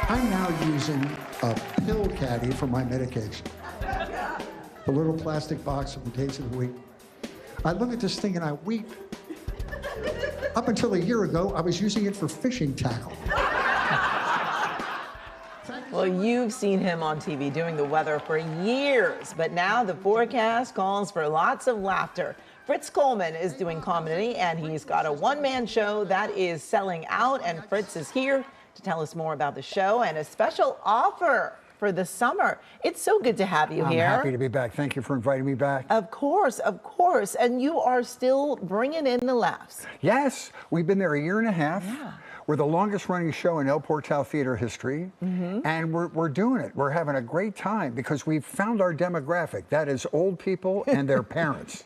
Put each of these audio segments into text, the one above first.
I'm now using a pill caddy for my medication. A little plastic box of the days of the week. I look at this thing and I weep. Up until a year ago, I was using it for fishing tackle. Well, you've seen him on TV doing the weather for years, but now the forecast calls for lots of laughter. Fritz Coleman is doing comedy, and he's got a one-man show that is selling out, and Fritz is here to tell us more about the show and a special offer for the summer. It's so good to have you here. I'm happy to be back. Thank you for inviting me back. Of course, of course. And you are still bringing in the laughs. Yes, we've been there a year and a half. Yeah. We're the longest running show in El Portal theater history, and we're doing it. We're having a great time because we've found our demographic. That is old people and their parents.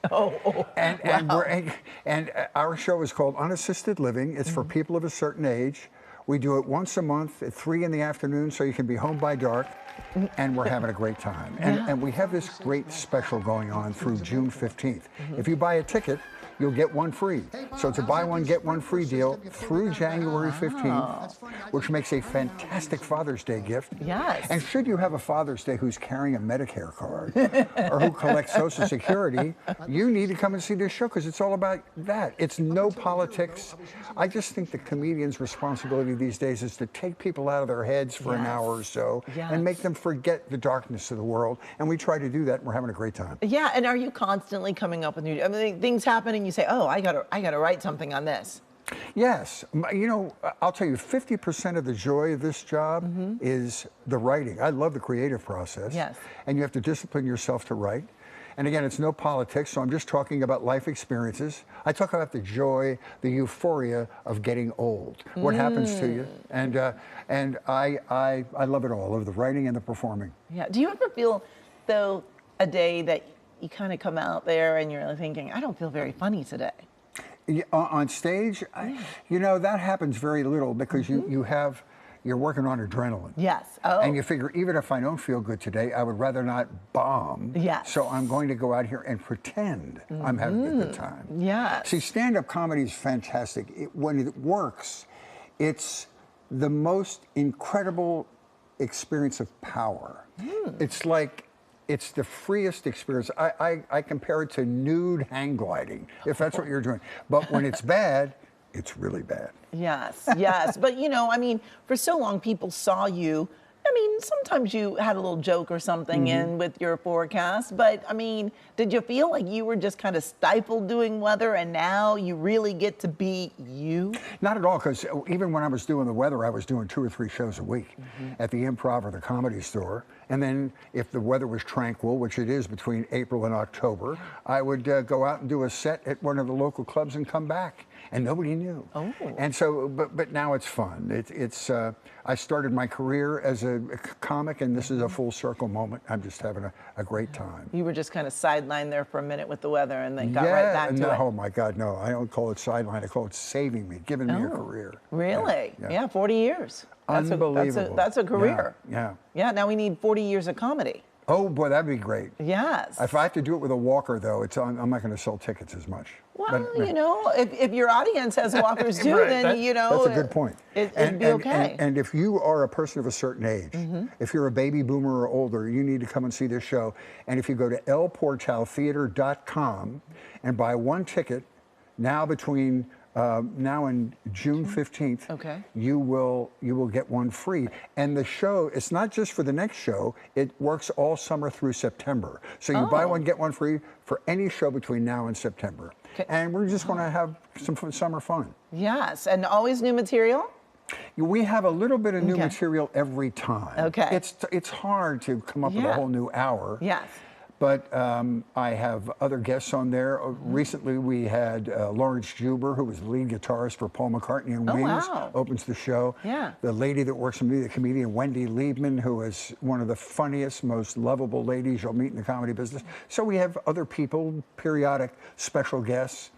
And our show is called Unassisted Living. It's for people of a certain age. We do it once a month at 3 in the afternoon so you can be home by dark, and we're having a great time. And we have this great special going on through June 15th. If you buy a ticket, you'll get one free. So it's a buy one, get one free deal through January 15th, which makes a fantastic Father's Day gift. Yes. And should you have a Father's Day who's carrying a Medicare card or who collects Social Security, you need to come and see this show because it's all about that. It's no politics. I just think the comedian's responsibility these days is to take people out of their heads for an hour or so and make them forget the darkness of the world. And we try to do that, and we're having a great time. Yeah, and are you constantly coming up with new, I mean, things happen and you say, oh, I gotta write something on this. Yes, you know, I'll tell you, 50% of the joy of this job is the writing. I love the creative process. Yes. And you have to discipline yourself to write. And again, it's no politics, so I'm just talking about life experiences. I talk about the joy, the euphoria of getting old, what happens to you. And I love it all. I love the writing and the performing. Yeah. Do you ever feel, though, a day that you kind of come out there and you're thinking, I don't feel very funny today? Yeah, on stage, you know, that happens very little because you're working on adrenaline. Yes. Oh. And you figure, even if I don't feel good today, I would rather not bomb. Yes. So I'm going to go out here and pretend I'm having a good time. Yes. See, stand-up comedy is fantastic. When it works, it's the most incredible experience of power. It's like, it's the freest experience. I compare it to nude hang gliding, if that's what you're doing. But when it's bad, it's really bad. Yes, yes. But, you know, I mean, for so long, people saw you. I mean, sometimes you had a little joke or something in with your forecast, but I mean, did you feel like you were just kind of stifled doing weather and now you really get to be you? Not at all, because even when I was doing the weather, I was doing 2 or 3 shows a week at the Improv or the Comedy Store. And then if the weather was tranquil, which it is between April and October, I would go out and do a set at one of the local clubs and come back. And nobody knew. And so, but now it's fun. I started my career as a comic, and this is a full circle moment. I'm just having a great time. You were just kind of sidelined there for a minute with the weather and then got right back to it. Oh my God, no. I don't call it sideline. I call it saving me, giving me a career. Really? Yeah, 40 years. Unbelievable. That's a career. Yeah. Yeah, now we need 40 years of comedy. Oh boy, that'd be great. Yes. If I have to do it with a walker, though, I'm not going to sell tickets as much. Well, you know, if your audience has walkers too, then, you know. That's a good point. It'd be okay. And if you are a person of a certain age, if you're a baby boomer or older, you need to come and see this show. And if you go to elportaltheater.com and buy one ticket, now between now and June 15th, you will get one free. And the show, it's not just for the next show, it works all summer through September. So you buy one, get one free for any show between now and September. And we're just going to have some summer fun. Yes, and always new material? We have a little bit of new material every time. Okay. It's hard to come up with a whole new hour. Yes. But I have other guests on there. Recently, we had Lawrence Juber, who was the lead guitarist for Paul McCartney and Wings, opens the show. Yeah. The lady that works with me, the comedian Wendy Liebman, who is one of the funniest, most lovable ladies you'll meet in the comedy business. So we have other people, periodic special guests,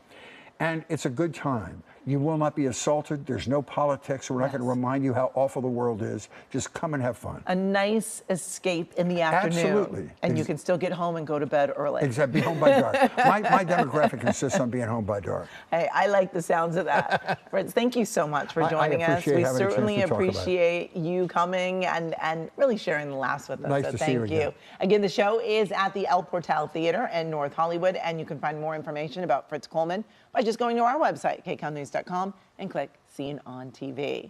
and it's a good time. You will not be assaulted. There's no politics. We're not going to remind you how awful the world is. Just come and have fun. A nice escape in the afternoon. Absolutely. And you can still get home and go to bed early. Exactly. Be home by dark. My demographic insists on being home by dark. Hey, I like the sounds of that. Fritz, thank you so much for joining us. We certainly appreciate you coming and really sharing the laughs with us. Nice so to thank see you again. Again, the show is at the El Portal Theater in North Hollywood, and you can find more information about Fritz Coleman by just going to our website, kcomnews.com, and click Seen on TV.